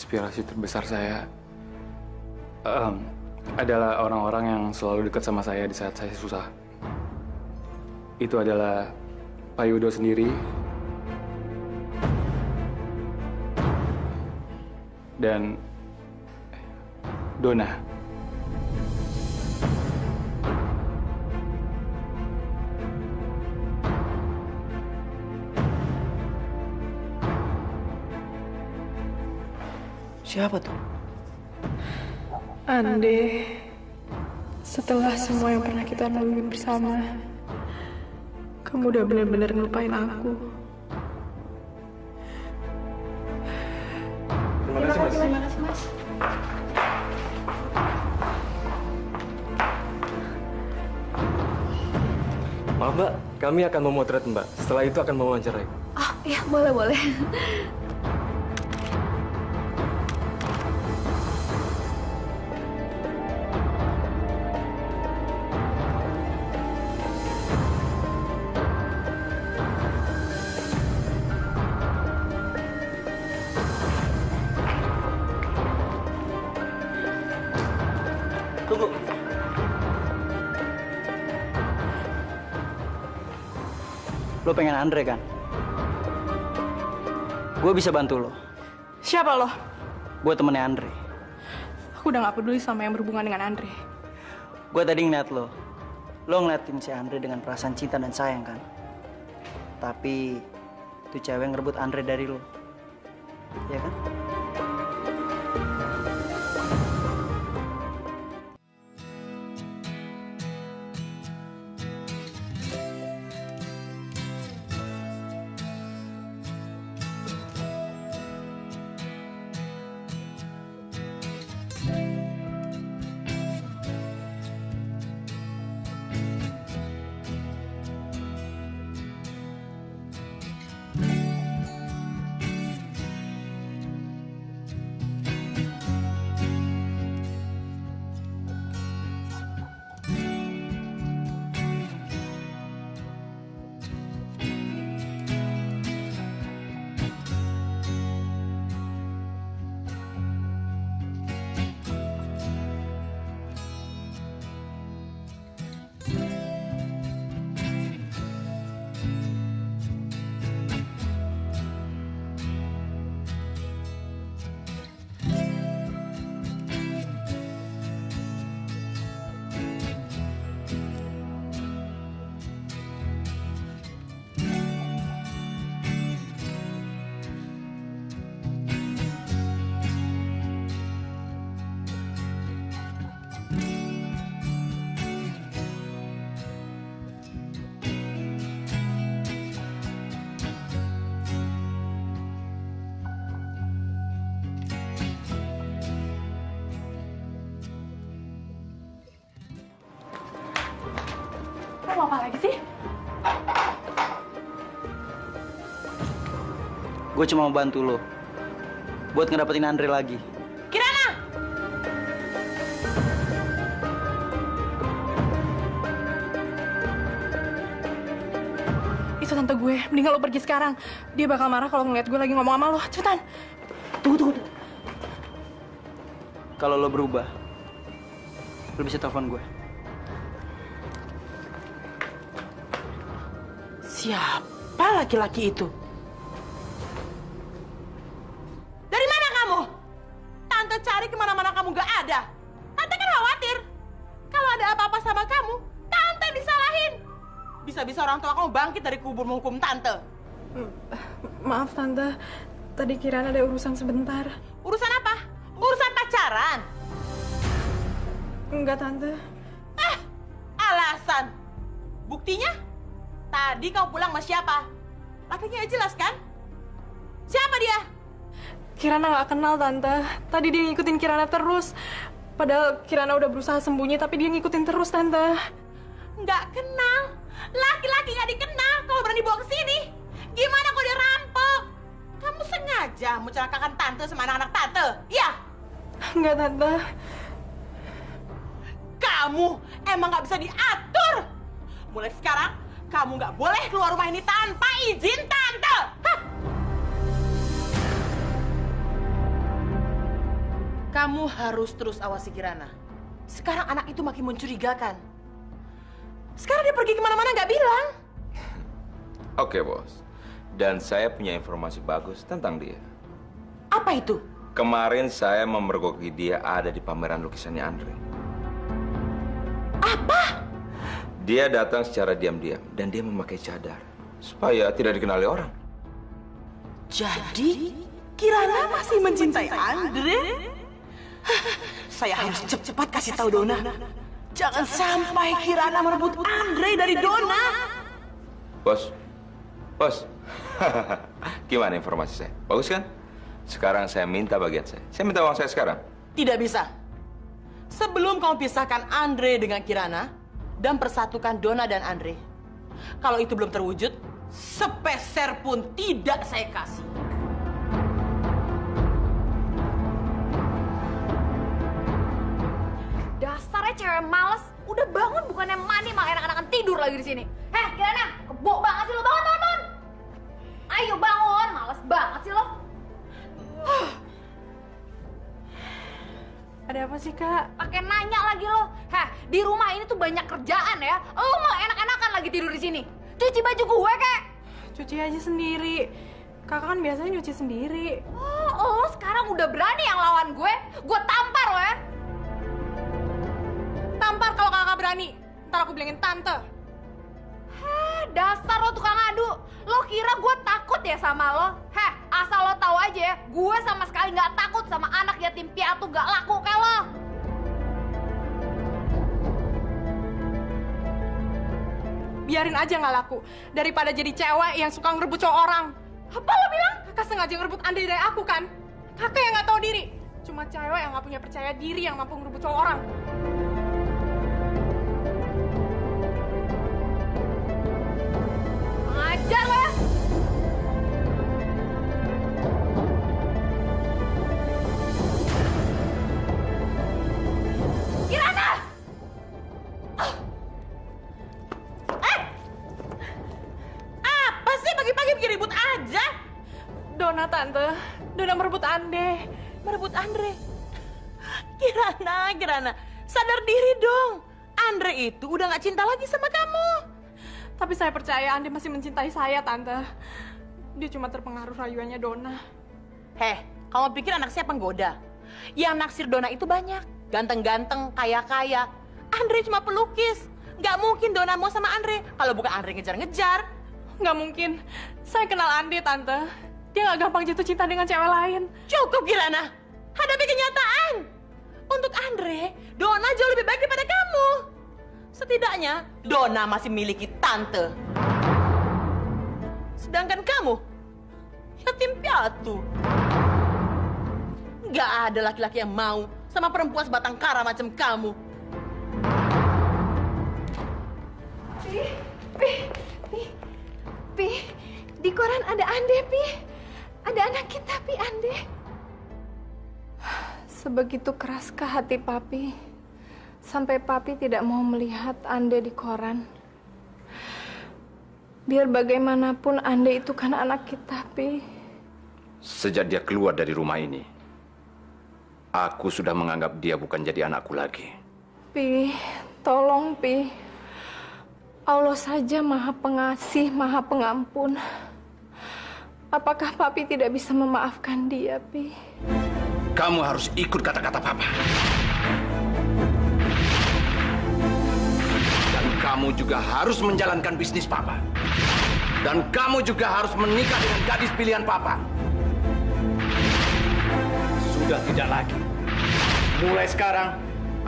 inspirasi terbesar saya adalah orang-orang yang selalu dekat sama saya di saat saya susah. Itu adalah Pak Yudo sendiri dan Donna. Siapa tuh? Ande, setelah semua yang pernah kita lalui bersama, kamu udah benar-benar ngelupain aku. Terima kasih, Mas. Terima kasih, Mas. Maaf, Mbak. Kami akan memotret Mbak. Setelah itu akan mewawancarai. Oh, iya, boleh. Tunggu. Lo pengen Andre kan? Gue bisa bantu lo. Siapa lo? Gue temennya Andre. Aku udah gak peduli sama yang berhubungan dengan Andre. Gue tadi ngeliat lo. Lo ngeliatin si Andre dengan perasaan cinta dan sayang kan? Tapi itu cewek ngerebut Andre dari lo. Iya kan? Lo mau apa lagi sih? Gue cuma mau bantu lo. Buat ngedapetin Andre lagi. Kirana! Itu tante gue. Mendingan lo pergi sekarang. Dia bakal marah kalau ngeliat gue lagi ngomong sama lo. Cepetan! Tunggu. Kalau lo berubah, lo bisa telepon gue. Siapa laki-laki itu? Dari mana kamu? Tante cari kemana-mana kamu gak ada. Tante kan khawatir. Kalau ada apa-apa sama kamu, Tante disalahin. Bisa-bisa orang tua kamu bangkit dari kubur menghukum Tante. Maaf, Tante. Tadi Kirana ada urusan sebentar. Urusan apa? Urusan pacaran? Enggak, Tante. Alasan. Buktinya? Tadi kamu pulang sama siapa? Lakinya jelas kan? Siapa dia? Kirana nggak kenal, Tante. Tadi dia ngikutin Kirana terus. Padahal Kirana udah berusaha sembunyi, tapi dia ngikutin terus, Tante. Nggak kenal? Laki-laki nggak dikenal kalau berani bawa ke sini. Gimana kalau dia rampok? Kamu sengaja mencelakakan Tante sama anak-anak Tante? Iya? Enggak, Tante. Kamu emang nggak bisa diatur. Mulai sekarang, kamu nggak boleh keluar rumah ini tanpa izin Tante. Hah? Kamu harus terus awasi Kirana. Sekarang anak itu makin mencurigakan. Sekarang dia pergi kemana-mana nggak bilang. Oke, Bos. Dan saya punya informasi bagus tentang dia. Apa itu? Kemarin saya memergoki dia ada di pameran lukisannya Andre. Apa? Dia datang secara diam-diam dan dia memakai cadar supaya tidak dikenali orang. Jadi, Kirana masih mencintai Andre? Saya harus cepat-cepat kasih tahu Donna. Jangan sampai Kirana merebut Andre dari Donna. Bos, gimana informasi saya? Bagus kan? Sekarang saya minta bagian saya. Saya minta uang saya sekarang. Tidak bisa. Sebelum kamu pisahkan Andre dengan Kirana dan persatukan Donna dan Andre. Kalau itu belum terwujud, sepeser pun tidak saya kasih. Dasarnya cewek males, udah bangun bukannya mandi malah enak-enakan tidur lagi di sini. Heh, Kirana, kebo banget sih lo, bangun. Ayo bangun, males banget sih lo. Ada apa sih, Kak? Pakai nanya lagi lo. Heh, di rumah ini tuh banyak kerjaan ya. Lo malah enak-enakan lagi tidur di sini. Cuci baju gue kek. Cuci aja sendiri. Kakak kan biasanya nyuci sendiri. Oh, lo sekarang udah berani yang lawan gue? Gue tampar lo ya. Tampar kalau kakak berani. Ntar aku bilangin tante. Heh, dasar lo tukang adu. Lo kira gue takut ya sama lo? Heh, asal lo tahu aja ya, gue sama sekali nggak takut sama anak yatim piatu gak laku kayak lo. Biarin aja nggak laku. Daripada jadi cewek yang suka ngerebut cowok orang. Apa lo bilang? Kakak sengaja ngerebut Andre dari aku kan? Kakak yang nggak tahu diri. Cuma cewek yang nggak punya percaya diri yang mampu ngerebut cowok orang. Ngajar lo ya. Kirana! Apa sih pagi-pagi bikin ribut aja? Donna, tante. Donna merebut Andre. Merebut Andre. Kirana, sadar diri dong. Andre itu udah gak cinta lagi sama kamu. Tapi saya percaya Andre masih mencintai saya, tante. Dia cuma terpengaruh rayuannya Donna. Heh, kamu pikir anak saya penggoda? Yang naksir Donna itu banyak. Ganteng-ganteng, kaya-kaya. Andre cuma pelukis. Gak mungkin Donna mau sama Andre. Kalau bukan Andre ngejar-ngejar. Nggak mungkin. Saya kenal Andre, tante. Dia nggak gampang jatuh cinta dengan cewek lain. Cukup, Kirana. Hadapi kenyataan. Untuk Andre, Donna jauh lebih baik daripada kamu. Setidaknya, Donna masih miliki tante. Sedangkan kamu, yatim piatu. Nggak ada laki-laki yang mau sama perempuan sebatang kara macam kamu. Pi, di koran ada Ande, Pi. Ada anak kita, Pi, Ande. Sebegitu keraskah hati Papi, sampai Papi tidak mau melihat Ande di koran. Biar bagaimanapun Ande itu kan anak kita, Pi. Sejak dia keluar dari rumah ini, aku sudah menganggap dia bukan jadi anakku lagi. Pi, tolong, Pi. Allah saja Maha Pengasih, Maha Pengampun. Apakah Papi tidak bisa memaafkan dia, Pi? Kamu harus ikut kata-kata Papa. Dan kamu juga harus menjalankan bisnis Papa. Dan kamu juga harus menikah dengan gadis pilihan Papa. Sudah tidak lagi. Mulai sekarang,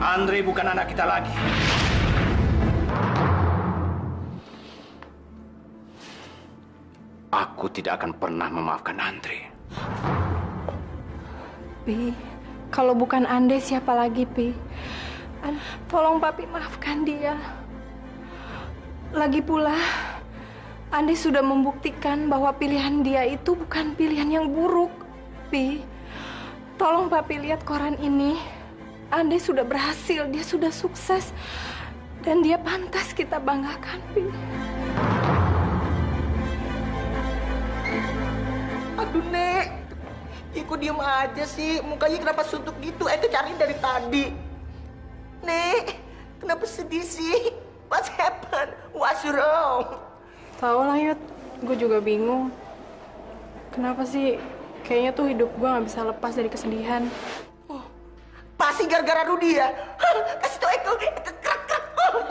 Andre bukan anak kita lagi. Aku tidak akan pernah memaafkan Andre. Pi, kalau bukan Ande siapa lagi, Pi? Tolong Papi maafkan dia. Lagi pula, Ande sudah membuktikan bahwa pilihan dia itu bukan pilihan yang buruk, Pi. Tolong Papi lihat koran ini. Ande sudah berhasil, dia sudah sukses. Dan dia pantas kita banggakan, Pi. Aduh, Nek. Kok diem aja sih? Mukanya kenapa suntuk gitu? Cariin dari tadi. Nek, kenapa sedih sih? What's happened? What's wrong? Tahu lah Yud, gue juga bingung. Kenapa sih? Kayaknya tuh hidup gue nggak bisa lepas dari kesedihan. Pasti gara-gara Rudy ya? Kasih tau Eko krek-krek.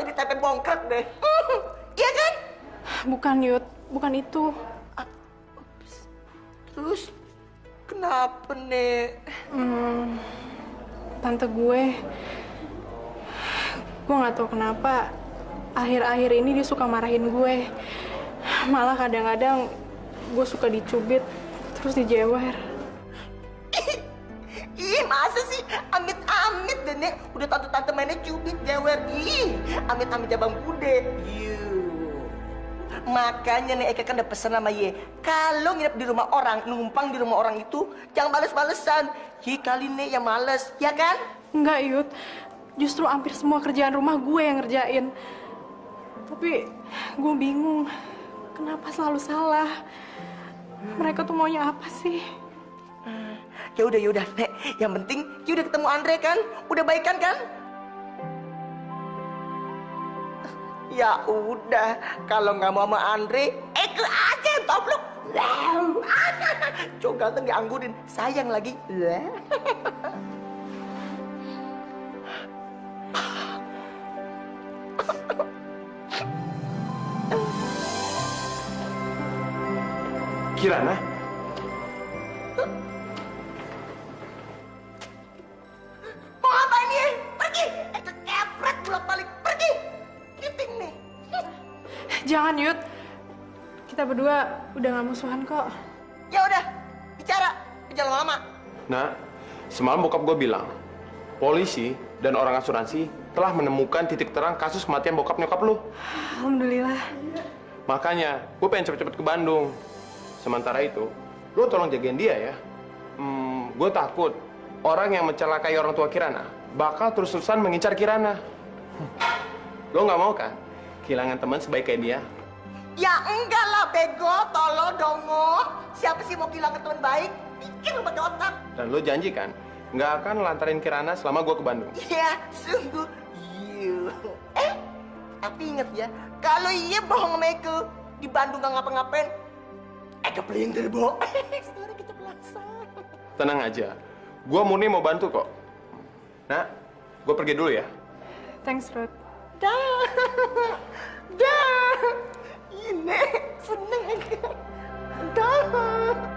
Jadi tempe bongkrek deh. Iya kan? Bukan Yud, bukan itu. Terus kenapa nek? Tante gue nggak tahu kenapa akhir-akhir ini dia suka marahin gue. Malah kadang-kadang gue suka dicubit terus dijewer. Ih, masa sih? Amit-amit deh, Nek. Udah tante-tante mainnya cubit, jewer. Ih, amit-amit jabang bude. Makanya nih Eka kan udah pesen sama Ye. Kalau nginep di rumah orang, numpang di rumah orang itu, jangan males-malesan. Kali nih yang males, ya kan? Enggak, Yud. Justru hampir semua kerjaan rumah gue yang ngerjain. Tapi gue bingung. Kenapa selalu salah? Mereka tuh maunya apa sih? Ya udah, Nek. Yang penting, ya udah ketemu Andre kan? Udah baikan kan? Ya udah, kalau nggak mau sama Andre, Eke aja yang toplok. Cowok ganteng dianggurin, sayang lagi. Kirana? Mau ngapain nih? Pergi! Eke kepret bolak-balik, pergi! Kiting nih. Jangan, Yud. Kita berdua udah gak musuhan kok. Ya udah, bicara. Jangan lama-lama. Nah, semalam bokap gue bilang, polisi dan orang asuransi telah menemukan titik terang kasus kematian bokap nyokap lu. Alhamdulillah. Makanya, gue pengen cepet-cepet ke Bandung. Sementara itu, lu tolong jagain dia ya. Gue takut orang yang mencelakai orang tua Kirana bakal terus-terusan mengincar Kirana. Lo nggak mau kan kehilangan teman sebaik kayak dia? Ya enggak lah, bego, tolong dongo. Siapa sih mau kehilangan teman baik? Pikir lu pakai otak. Dan lo janji kan nggak akan lantarin Kirana selama gue ke Bandung? Iya, sungguh. Tapi inget ya, kalau iya bohong sama Eke, di Bandung nggak ngapa-ngapain, Eke pelintir, Bo. Sekarang kita pelaksan. Tenang aja, gue murni mau bantu kok. Nah, gue pergi dulu ya. Thanks, Ruth. Dah. Ini seneng Eke. Dah.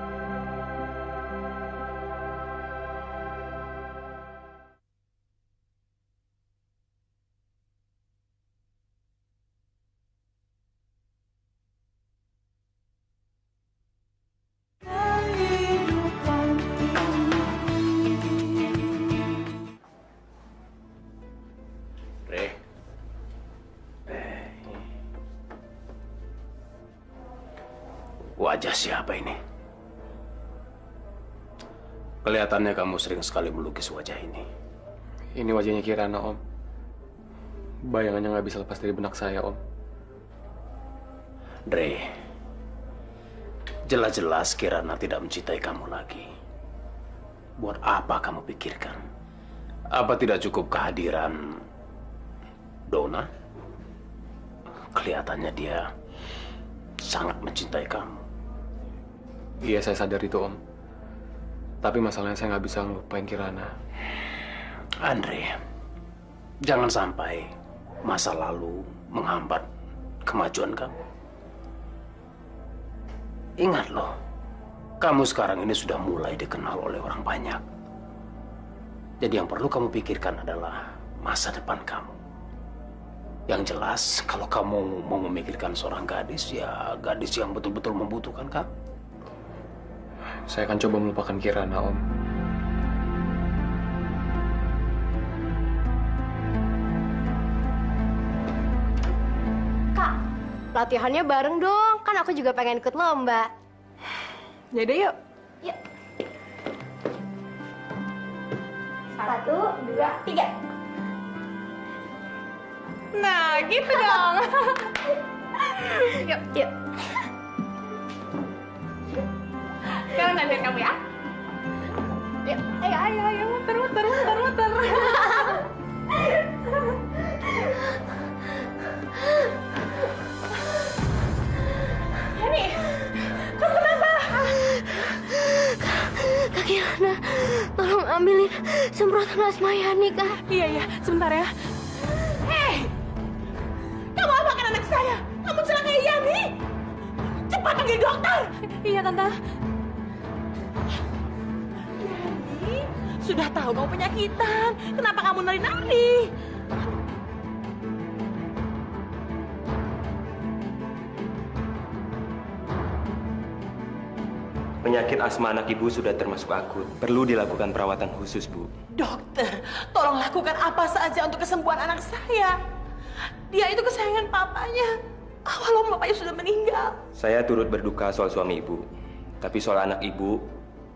Wajah siapa ini? Kelihatannya kamu sering sekali melukis wajah ini. Ini wajahnya Kirana, Om. Bayangannya nggak bisa lepas dari benak saya, Om. Dre, jelas-jelas Kirana tidak mencintai kamu lagi. Buat apa kamu pikirkan? Apa tidak cukup kehadiran Donna? Kelihatannya dia sangat mencintai kamu. Iya, saya sadar itu, Om. Tapi masalahnya saya nggak bisa ngelupain Kirana. Andre, jangan sampai masa lalu menghambat kemajuan kamu. Ingat loh, kamu sekarang ini sudah mulai dikenal oleh orang banyak. Jadi yang perlu kamu pikirkan adalah masa depan kamu. Yang jelas, kalau kamu mau memikirkan seorang gadis, ya gadis yang betul-betul membutuhkan kamu. Saya akan coba melupakan Kirana, Om. Kak, latihannya bareng dong. Kan aku juga pengen ikut lomba. Yaudah yuk. Yuk. 1, 2, 3. Nah, gitu dong. Yuk. Sekarang nanti kamu ya. ambilin semprotan Asmayani, Kak. Iya, sebentar ya. Hei! Kamu apakan anak saya? Kamu celakai Yani! Cepat panggil dokter! Iya, Tante. Yani, sudah tahu kamu penyakitan. Kenapa kamu nari-nari? Penyakit asma anak ibu sudah termasuk akut. Perlu dilakukan perawatan khusus, Bu. Dokter, tolong lakukan apa saja untuk kesembuhan anak saya. Dia itu kesayangan papanya. Walaupun bapaknya sudah meninggal. Saya turut berduka soal suami ibu. Tapi soal anak ibu,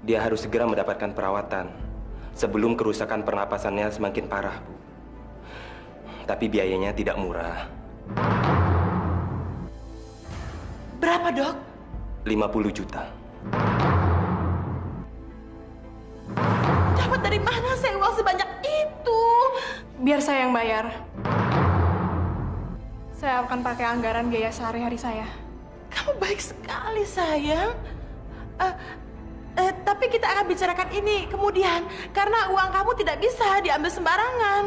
dia harus segera mendapatkan perawatan sebelum kerusakan pernapasannya semakin parah, Bu. Tapi biayanya tidak murah. Berapa, Dok? 50 juta. Dapat dari mana saya uang sebanyak itu? Biar saya yang bayar. Saya akan pakai anggaran biaya sehari-hari saya. Kamu baik sekali, sayang. Tapi kita akan bicarakan ini kemudian. Karena uang kamu tidak bisa diambil sembarangan.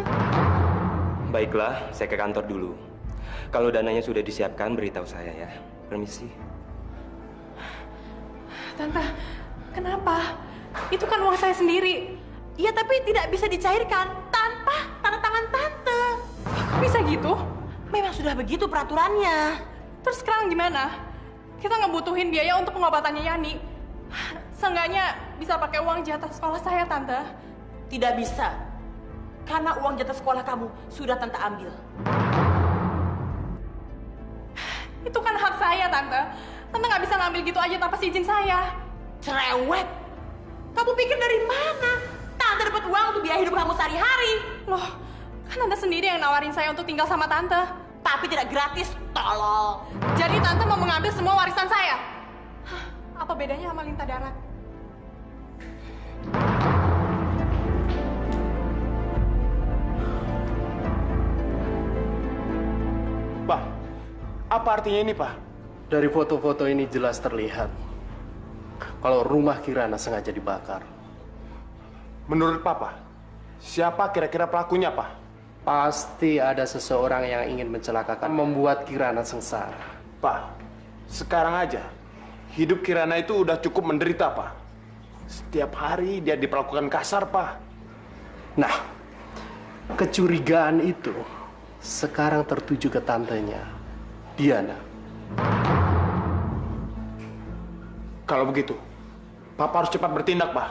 Baiklah, saya ke kantor dulu. Kalau dananya sudah disiapkan, beritahu saya ya. Permisi. Tante, kenapa? Itu kan uang saya sendiri. Ya, tapi tidak bisa dicairkan tanpa tanda tangan tante. Kok bisa gitu? Memang sudah begitu peraturannya. Terus sekarang gimana? Kita ngebutuhin biaya untuk pengobatannya Yani. Seenggaknya bisa pakai uang jatah sekolah saya, Tante. Tidak bisa. Karena uang jatah sekolah kamu sudah tante ambil. Itu kan hak saya, Tante. Tante nggak bisa ngambil gitu aja tanpa izin saya. Cerewet. Kamu pikir dari mana? Tante dapat uang untuk biaya hidup kamu sehari-hari. Loh, kan Tante sendiri yang nawarin saya untuk tinggal sama Tante. Tapi tidak gratis, tolong. Jadi Tante mau mengambil semua warisan saya? Hah, apa bedanya sama lintah darat? Pak, apa artinya ini, Pak? Dari foto-foto ini jelas terlihat kalau rumah Kirana sengaja dibakar. Menurut Papa, siapa kira-kira pelakunya, Pak? Pasti ada seseorang yang ingin mencelakakan, membuat Kirana sengsara. Pak, sekarang aja hidup Kirana itu udah cukup menderita, Pak. Setiap hari dia diperlakukan kasar, Pak. Nah, kecurigaan itu sekarang tertuju ke tantenya, Diana. Kalau begitu, Papa harus cepat bertindak, Pak.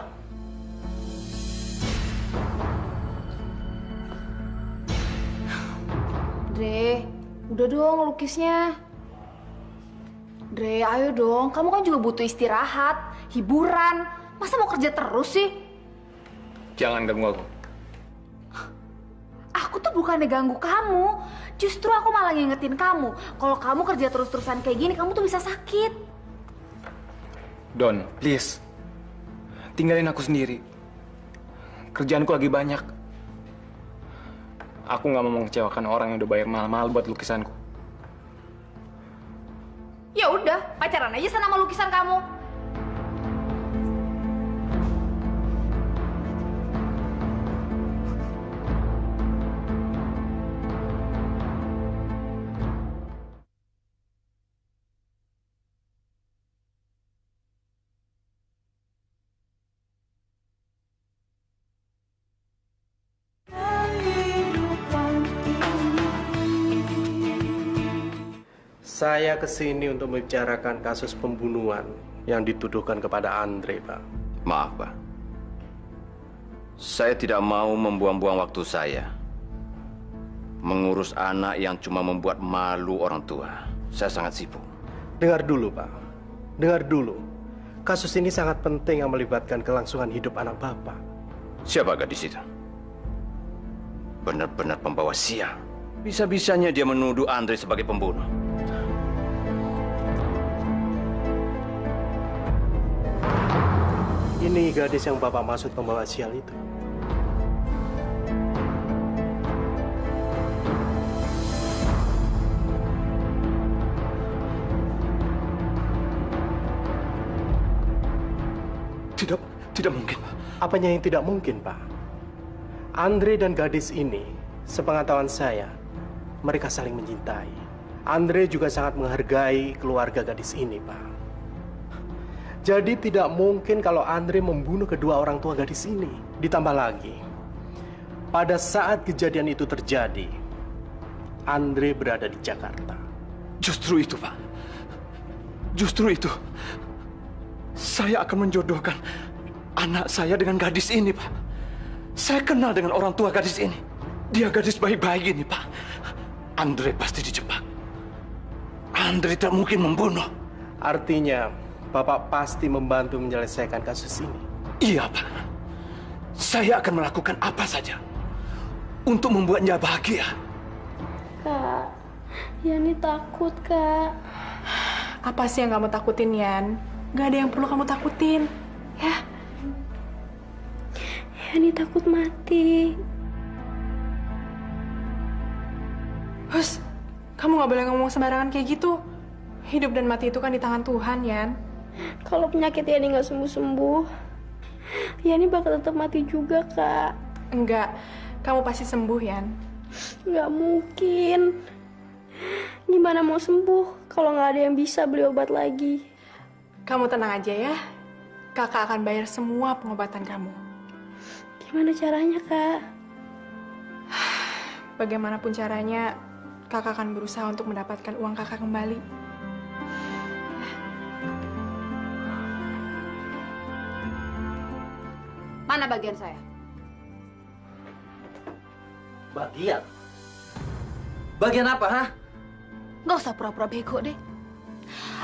Dre, udah dong lukisnya. Dre, ayo dong. Kamu kan juga butuh istirahat, hiburan. Masa mau kerja terus sih? Jangan ganggu aku. Aku tuh bukannya ganggu kamu. Justru aku malah ngingetin kamu. Kalau kamu kerja terus-terusan kayak gini, kamu tuh bisa sakit. Don, please. Tinggalin aku sendiri. Kerjaanku lagi banyak. Aku nggak mau mengecewakan orang yang udah bayar mahal-mahal buat lukisanku. Ya udah, pacaran aja sana sama lukisan kamu. Saya kesini untuk membicarakan kasus pembunuhan yang dituduhkan kepada Andre, Pak. Maaf, Pak. Saya tidak mau membuang-buang waktu saya mengurus anak yang cuma membuat malu orang tua. Saya sangat sibuk. Dengar dulu, Pak. Dengar dulu. Kasus ini sangat penting yang melibatkan kelangsungan hidup anak Bapak. Siapa gadis itu? Benar-benar pembawa sial. Bisa-bisanya dia menuduh Andre sebagai pembunuh. Ini gadis yang Bapak maksud pembawa sial itu. tidak mungkin, Pak. Apanya yang tidak mungkin, Pak? Andre dan gadis ini, sepengetahuan saya, mereka saling mencintai. Andre juga sangat menghargai keluarga gadis ini, Pak. Jadi tidak mungkin kalau Andre membunuh kedua orang tua gadis ini. Ditambah lagi, pada saat kejadian itu terjadi, Andre berada di Jakarta. Justru itu, Pak. Justru itu. Saya akan menjodohkan anak saya dengan gadis ini, Pak. Saya kenal dengan orang tua gadis ini. Dia gadis baik-baik ini, Pak. Andre pasti dijebak. Andre tak mungkin membunuh. Artinya, Bapak pasti membantu menyelesaikan kasus ini. Iya, Pak. Saya akan melakukan apa saja untuk membuatnya bahagia. Kak, Yani takut, Kak. Apa sih yang kamu takutin, Yan? Gak ada yang perlu kamu takutin, ya? Yani takut mati. Hus, kamu gak boleh ngomong sembarangan kayak gitu. Hidup dan mati itu kan di tangan Tuhan, Yan. Kalau penyakit Yani nggak sembuh-sembuh, Yani bakal tetap mati juga, Kak. Enggak, kamu pasti sembuh, Yan. Nggak mungkin. Gimana mau sembuh kalau nggak ada yang bisa beli obat lagi? Kamu tenang aja ya. Kakak akan bayar semua pengobatan kamu. Gimana caranya, Kak? Bagaimanapun caranya, kakak akan berusaha untuk mendapatkan uang kakak kembali. Mana bagian saya? Bagian? Bagian apa, ha? Nggak usah pura-pura bego deh.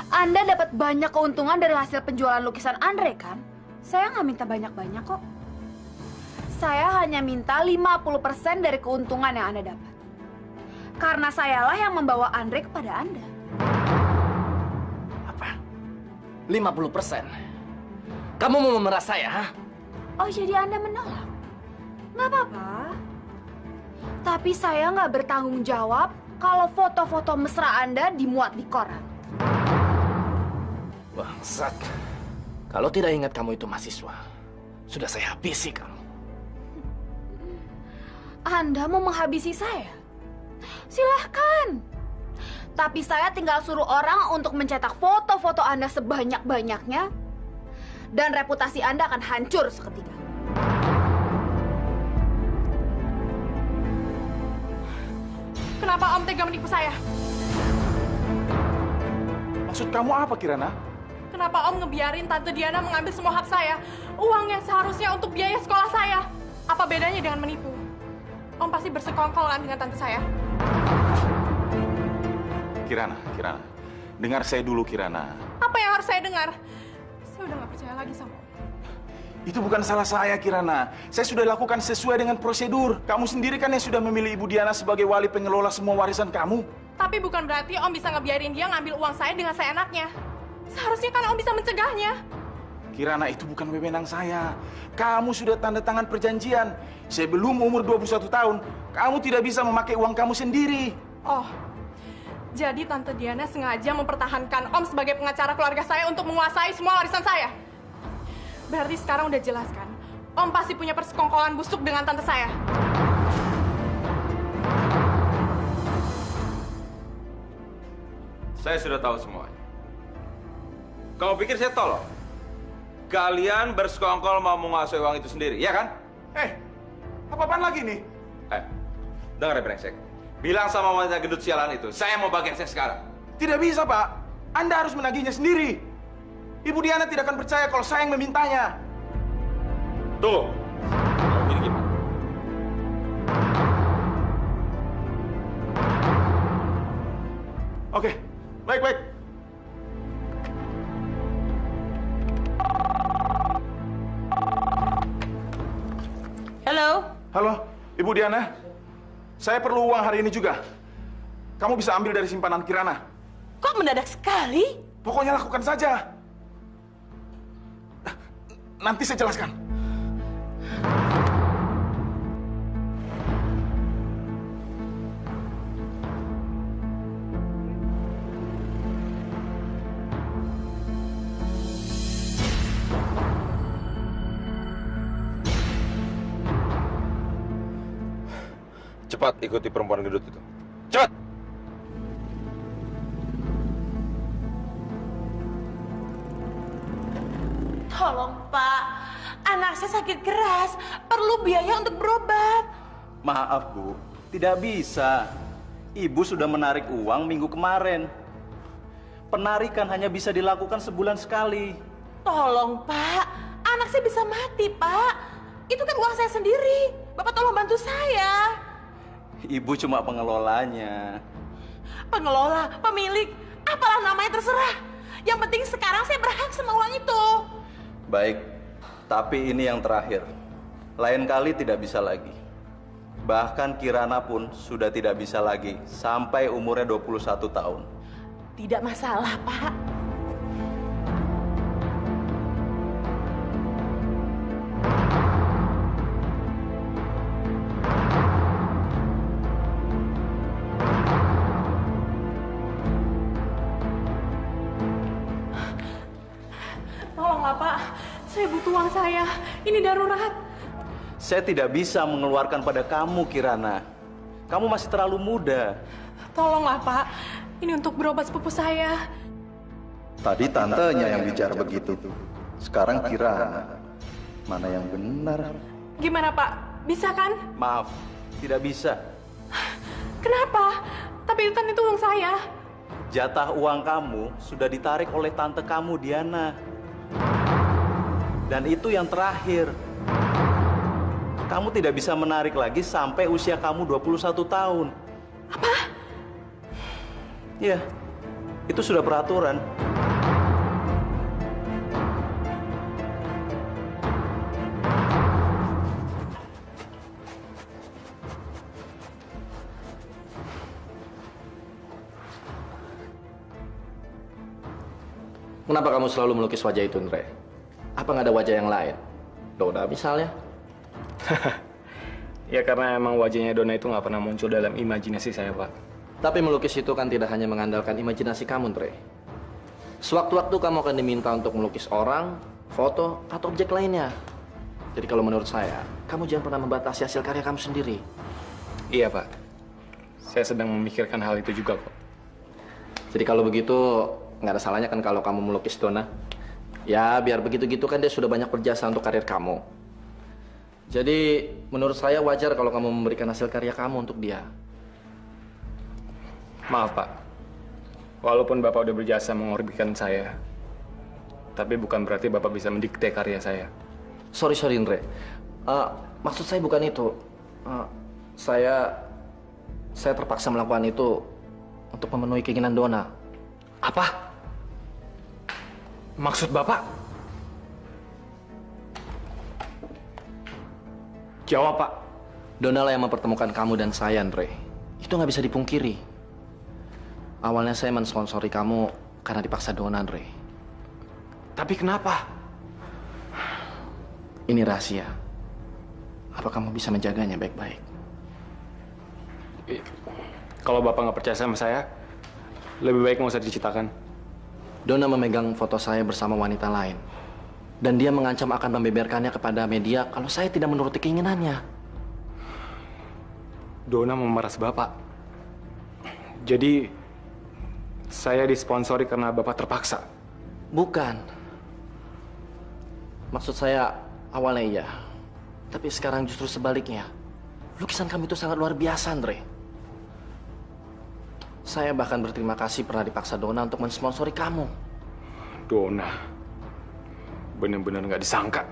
Anda dapat banyak keuntungan dari hasil penjualan lukisan Andre, kan? Saya nggak minta banyak-banyak kok. Saya hanya minta 50% dari keuntungan yang Anda dapat. Karena sayalah yang membawa Andre kepada Anda. Apa? 50%? Kamu mau memeras saya, ha? Oh, jadi Anda menolak? Nggak apa-apa. Tapi saya nggak bertanggung jawab kalau foto-foto mesra Anda dimuat di koran. Bangsat. Kalau tidak ingat kamu itu mahasiswa, sudah saya habisi kamu. Anda mau menghabisi saya? Silahkan. Tapi saya tinggal suruh orang untuk mencetak foto-foto Anda sebanyak-banyaknya, dan reputasi Anda akan hancur seketika. Kenapa Om tega menipu saya? Maksud kamu apa, Kirana? Kenapa Om ngebiarin Tante Diana mengambil semua hak saya? Uang yang seharusnya untuk biaya sekolah saya. Apa bedanya dengan menipu? Om pasti bersekongkolan dengan tante saya. Kirana. Dengar saya dulu, Kirana. Apa yang harus saya dengar? Saya udah nggak percaya lagi sama Om. Itu bukan salah saya, Kirana. Saya sudah lakukan sesuai dengan prosedur. Kamu sendiri kan yang sudah memilih Ibu Diana sebagai wali pengelola semua warisan kamu. Tapi bukan berarti Om bisa ngebiarin dia ngambil uang saya dengan seenaknya. Seharusnya kan Om bisa mencegahnya. Kirana, itu bukan wewenang saya. Kamu sudah tanda tangan perjanjian. Sebelum umur 21 tahun, kamu tidak bisa memakai uang kamu sendiri. Oh, jadi Tante Diana sengaja mempertahankan Om sebagai pengacara keluarga saya untuk menguasai semua warisan saya. Berarti sekarang udah jelas kan? Om pasti punya persekongkolan busuk dengan tante saya. Saya sudah tahu semuanya. Kamu pikir saya tolong? Kalian bersekongkol mau menguasai uang itu sendiri, ya kan? Apa-apaan lagi nih? Dengar ya, brengsek. Bilang sama wanita gendut sialan itu, saya mau bagian saya sekarang. Tidak bisa, Pak. Anda harus menagihnya sendiri. Ibu Diana tidak akan percaya kalau saya yang memintanya. Tunggu. Kalau gini gimana? Oke, baik. Halo, Ibu Diana. Saya perlu uang hari ini juga. Kamu bisa ambil dari simpanan Kirana. Kok mendadak sekali? Pokoknya lakukan saja. Nanti saya jelaskan. Cepat ikuti perempuan gendut itu. Cepat! Tolong, Pak. Anak saya sakit keras. Perlu biaya untuk berobat. Maaf, Bu. Tidak bisa. Ibu sudah menarik uang minggu kemarin. Penarikan hanya bisa dilakukan sebulan sekali. Tolong, Pak. Anak saya bisa mati, Pak. Itu kan uang saya sendiri. Bapak tolong bantu saya. Ibu cuma pengelolanya. Pengelola, pemilik, apalah namanya terserah. Yang penting sekarang saya berhak sama uang itu. Baik, tapi ini yang terakhir. Lain kali tidak bisa lagi. Bahkan Kirana pun sudah tidak bisa lagi sampai umurnya 21 tahun. Tidak masalah, Pak. Tolonglah, Pak. Saya butuh uang saya. Ini darurat. Saya tidak bisa mengeluarkan pada kamu, Kirana. Kamu masih terlalu muda. Tolonglah, Pak. Ini untuk berobat sepupu saya. Tadi tantenya yang bicara begitu. Sekarang Kirana. Mana yang benar? Gimana, Pak? Bisa kan? Maaf, tidak bisa. Kenapa? Tapi kan itu uang saya. Jatah uang kamu sudah ditarik oleh tante kamu, Diana. Dan itu yang terakhir. Kamu tidak bisa menarik lagi sampai usia kamu 21 tahun. Apa? Ya, itu sudah peraturan. Kenapa kamu selalu melukis wajah itu, Andre? Apa nggak ada wajah yang lain? Dona misalnya? Ya karena emang wajahnya Dona itu nggak pernah muncul dalam imajinasi saya, Pak. Tapi melukis itu kan tidak hanya mengandalkan imajinasi kamu, Andre. Sewaktu-waktu kamu akan diminta untuk melukis orang, foto, atau objek lainnya. Jadi kalau menurut saya, kamu jangan pernah membatasi hasil karya kamu sendiri. Iya, Pak. Saya sedang memikirkan hal itu juga, kok. Jadi kalau begitu, nggak ada salahnya kan kalau kamu melukis Dona. Ya, biar begitu-gitu kan dia sudah banyak berjasa untuk karir kamu. Jadi, menurut saya wajar kalau kamu memberikan hasil karya kamu untuk dia. Maaf, Pak. Walaupun Bapak udah berjasa mengorbankan saya, tapi bukan berarti Bapak bisa mendikte karya saya. Sorry, Andre. Maksud saya bukan itu. Saya terpaksa melakukan itu untuk memenuhi keinginan Dona. Apa? Maksud Bapak? Jawab, Pak. Dona lah yang mempertemukan kamu dan saya, Andre. Itu nggak bisa dipungkiri. Awalnya saya mensponsori kamu karena dipaksa Dona, Andre. Tapi kenapa? Ini rahasia. Apa kamu bisa menjaganya baik-baik? Kalau Bapak nggak percaya sama saya, lebih baik nggak usah diceritakan. Dona memegang foto saya bersama wanita lain. Dan dia mengancam akan membeberkannya kepada media kalau saya tidak menuruti keinginannya. Dona memeras Bapak. Jadi, saya disponsori karena Bapak terpaksa? Bukan. Maksud saya, awalnya iya. Tapi sekarang justru sebaliknya. Lukisan kamu itu sangat luar biasa, Andre. Saya bahkan berterima kasih pernah dipaksa Dona untuk mensponsori kamu. Dona, benar-benar nggak disangka.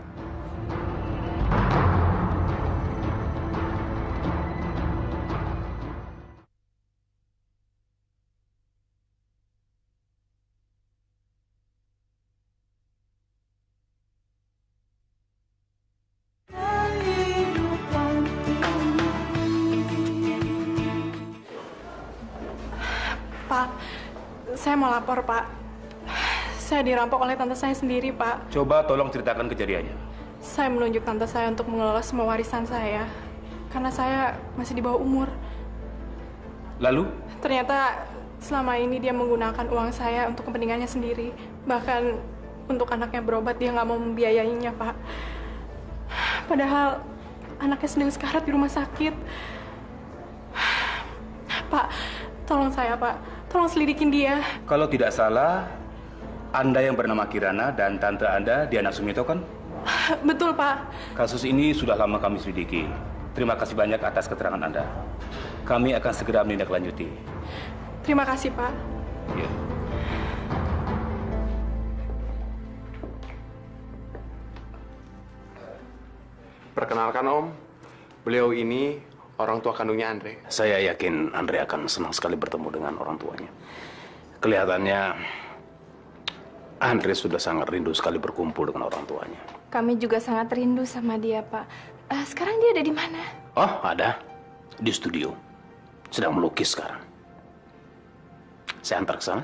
Pak, saya mau lapor, Pak. Saya dirampok oleh tante saya sendiri, Pak. Coba tolong ceritakan kejadiannya. Saya menunjuk tante saya untuk mengelola semua warisan saya. Karena saya masih di bawah umur. Lalu? Ternyata selama ini dia menggunakan uang saya untuk kepentingannya sendiri. Bahkan untuk anaknya berobat dia nggak mau membiayainya, Pak. Padahal anaknya sedang sekarat di rumah sakit. Pak, tolong saya, Pak. Tolong selidikin dia. Kalau tidak salah, Anda yang bernama Kirana dan tante Anda Diana Sumito kan? Betul, Pak. Kasus ini sudah lama kami selidiki. Terima kasih banyak atas keterangan Anda. Kami akan segera menindaklanjuti. Terima kasih, Pak. Ya. Perkenalkan Om, beliau ini orang tua kandungnya Andre. Saya yakin Andre akan senang sekali bertemu dengan orang tuanya. Kelihatannya Andre sudah sangat rindu sekali berkumpul dengan orang tuanya. Kami juga sangat rindu sama dia, Pak. Sekarang dia ada di mana? Oh, ada. Di studio. Sedang melukis sekarang. Saya antar ke sana.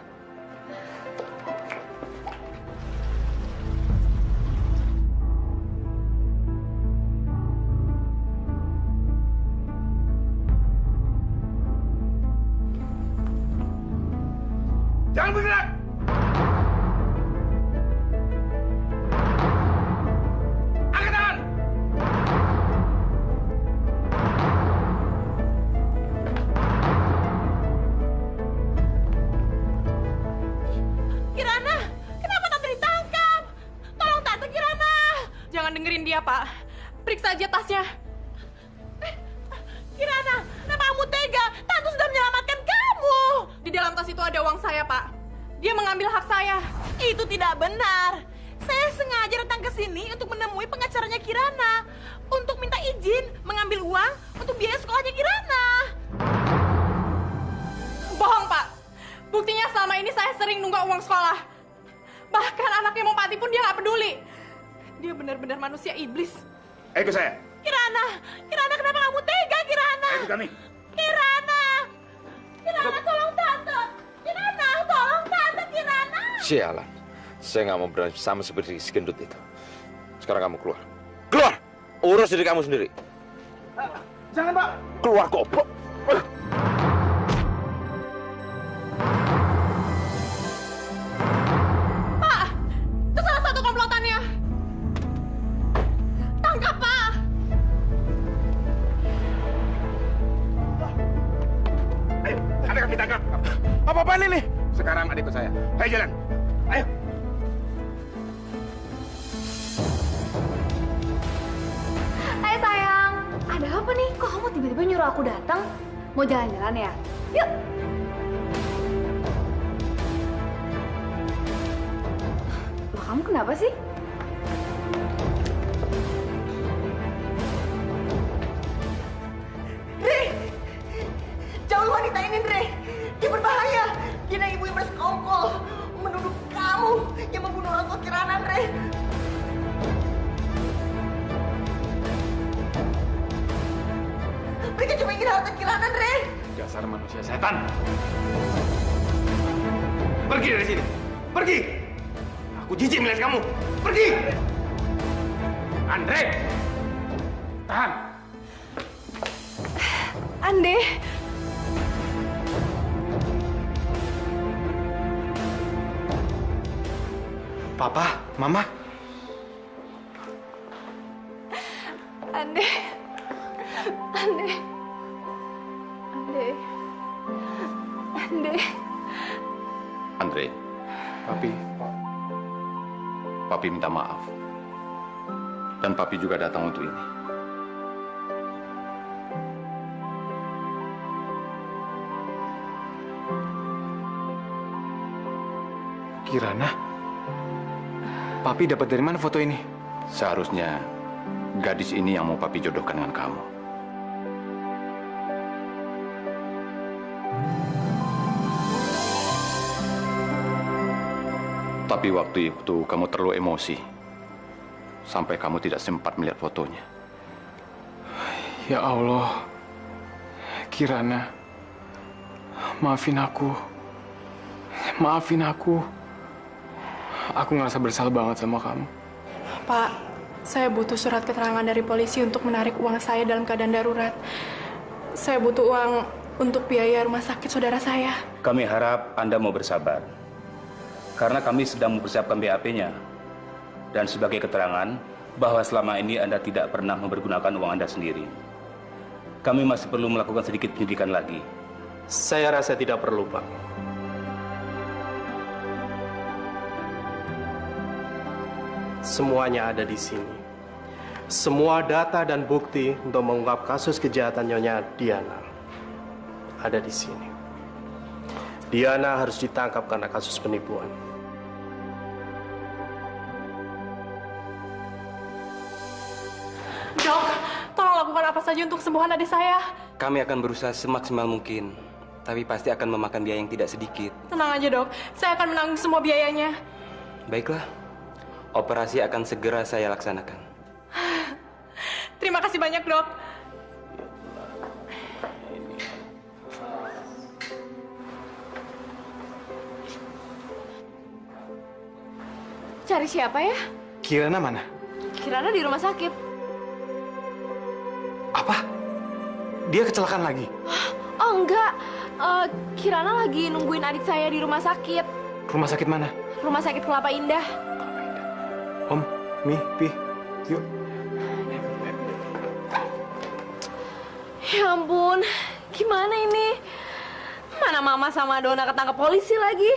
Jangan bergerak! Angkat tangan! Kirana, kenapa Tante ditangkap? Tolong Tante, Kirana! Jangan dengerin dia, Pak. Periksa aja tasnya. Kirana, kenapa kamu tega? Tante sudah menyelamatkan kamu. Di dalam tas itu ada uang saya, Pak. Dia mengambil hak saya. Itu tidak benar. Saya sengaja datang ke sini untuk menemui pengacaranya Kirana. Untuk minta izin mengambil uang untuk biaya sekolahnya Kirana. Bohong, Pak. Buktinya selama ini saya sering nunggak uang sekolah. Bahkan anaknya mau mati pun dia nggak peduli. Dia benar-benar manusia iblis. Ikut saya. Kirana, Kirana kenapa kamu tega, Kirana? Ikut kami. Kirana, Kirana tolong Tante. Kirana, tolong Tante, Kirana. Sialan. Saya nggak mau berani sama seperti si gendut itu. Sekarang kamu keluar. Keluar! Urus diri kamu sendiri. Jangan, Pak. Keluar, goblok. Pak, itu salah satu komplotannya. Tangkap, Pak. Ayo, adik kami tangkap. Apa-apaan ini? Sekarang adikku saya. Ayo jalan. Ayo. Hai sayang, ada apa nih? Kok kamu tiba-tiba nyuruh aku datang? Mau jalan-jalan ya? Yuk. Loh, kamu kenapa sih? Dre, jauhi wanita ini, Dre. Dia berbahaya. Dia ibu yang bersekongkol menuduh kamu yang membunuh orang tua Kirana, Dre. Mereka cuma ingin harta Kirana, Dre. Dasar manusia setan. Pergi dari sini. Pergi. Aku jijik melihat kamu. Pergi. Andre. Tahan. Ande. Papa, Mama. Ande. Ande. Ande. Ande. Andre. Papi minta maaf. Dan Papi juga datang untuk ini. Kirana? Papi dapat dari mana foto ini? Seharusnya gadis ini yang mau Papi jodohkan dengan kamu. Tapi waktu itu kamu terlalu emosi. Sampai kamu tidak sempat melihat fotonya. Ya Allah. Kirana. Maafin aku. Maafin aku. Aku ngerasa bersalah banget sama kamu. Pak, saya butuh surat keterangan dari polisi untuk menarik uang saya dalam keadaan darurat. Saya butuh uang untuk biaya rumah sakit saudara saya. Kami harap Anda mau bersabar. Karena kami sedang mempersiapkan BAP-nya. Dan sebagai keterangan bahwa selama ini Anda tidak pernah mempergunakan uang Anda sendiri. Kami masih perlu melakukan sedikit penyidikan lagi. Saya rasa tidak perlu, Pak. Semuanya ada di sini. Semua data dan bukti untuk mengungkap kasus kejahatan Nyonya Diana ada di sini. Diana harus ditangkap karena kasus penipuan. Dok, tolong lakukan apa saja untuk kesembuhan adik saya. Kami akan berusaha semaksimal mungkin, tapi pasti akan memakan biaya yang tidak sedikit. Tenang aja dok, saya akan menanggung semua biayanya. Baiklah, operasi akan segera saya laksanakan. Terima kasih banyak dok. Cari siapa ya? Kirana mana? Kirana di rumah sakit. Apa? Dia kecelakaan lagi? Oh enggak, Kirana lagi nungguin adik saya di rumah sakit. Rumah sakit mana? Rumah sakit Kelapa Indah. Om, Mi, Pi, yuk. Ya ampun, gimana ini? Mana Mama sama Dona ketangkep polisi lagi?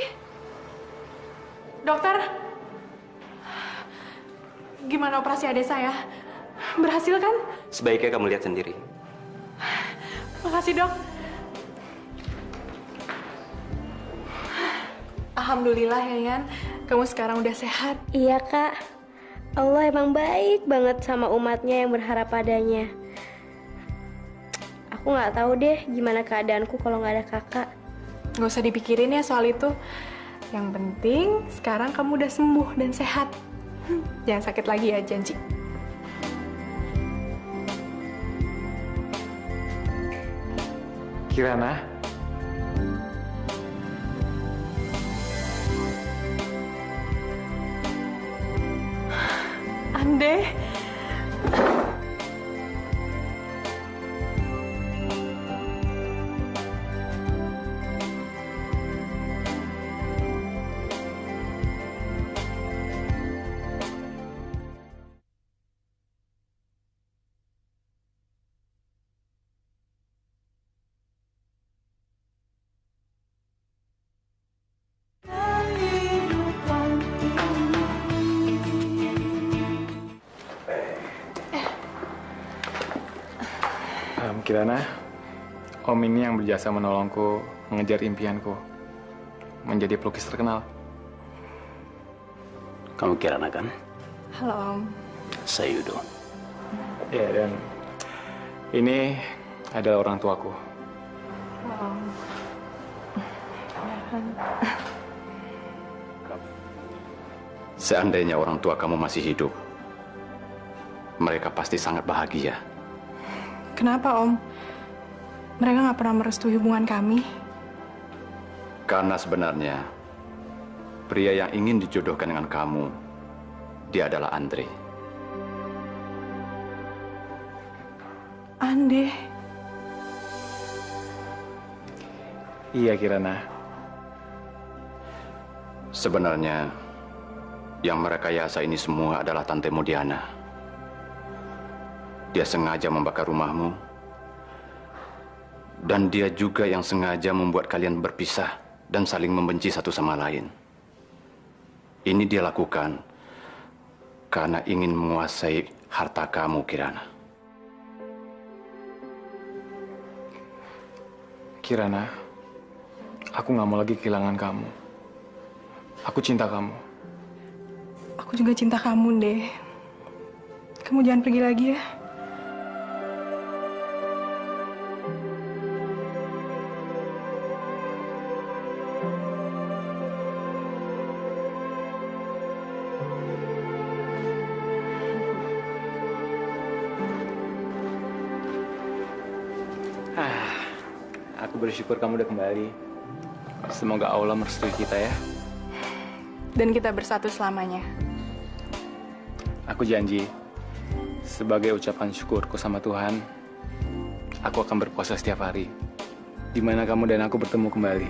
Dokter, gimana operasi adik saya? Berhasil kan? Sebaiknya kamu lihat sendiri. Makasih dok. Alhamdulillah ya Yan, kamu sekarang udah sehat. Iya kak, Allah emang baik banget sama umatnya yang berharap padanya. Aku nggak tahu deh gimana keadaanku kalau nggak ada kakak. Nggak usah dipikirin ya soal itu. Yang penting sekarang kamu udah sembuh dan sehat. Jangan sakit lagi ya, janji. Kirana. Ande. Kirana, Om ini yang berjasa menolongku mengejar impianku menjadi pelukis terkenal. Kamu Kirana kan? Halo Om. Saya Yudo. Ya, dan ini adalah orang tuaku. Om. Seandainya orang tua kamu masih hidup, mereka pasti sangat bahagia. Kenapa Om? Mereka nggak pernah merestui hubungan kami. Karena sebenarnya pria yang ingin dijodohkan dengan kamu, dia adalah Andre. Ande. Iya Kirana. Sebenarnya yang merekayasa ini semua adalah Tante Modiana. Dia sengaja membakar rumahmu. Dan dia juga yang sengaja membuat kalian berpisah dan saling membenci satu sama lain. Ini dia lakukan karena ingin menguasai harta kamu, Kirana. Kirana, aku nggak mau lagi kehilangan kamu. Aku cinta kamu. Aku juga cinta kamu, deh. Kamu jangan pergi lagi ya. Aku bersyukur kamu udah kembali. Semoga Allah merestui kita ya. Dan kita bersatu selamanya. Aku janji, sebagai ucapan syukurku sama Tuhan, aku akan berpuasa setiap hari, di mana kamu dan aku bertemu kembali.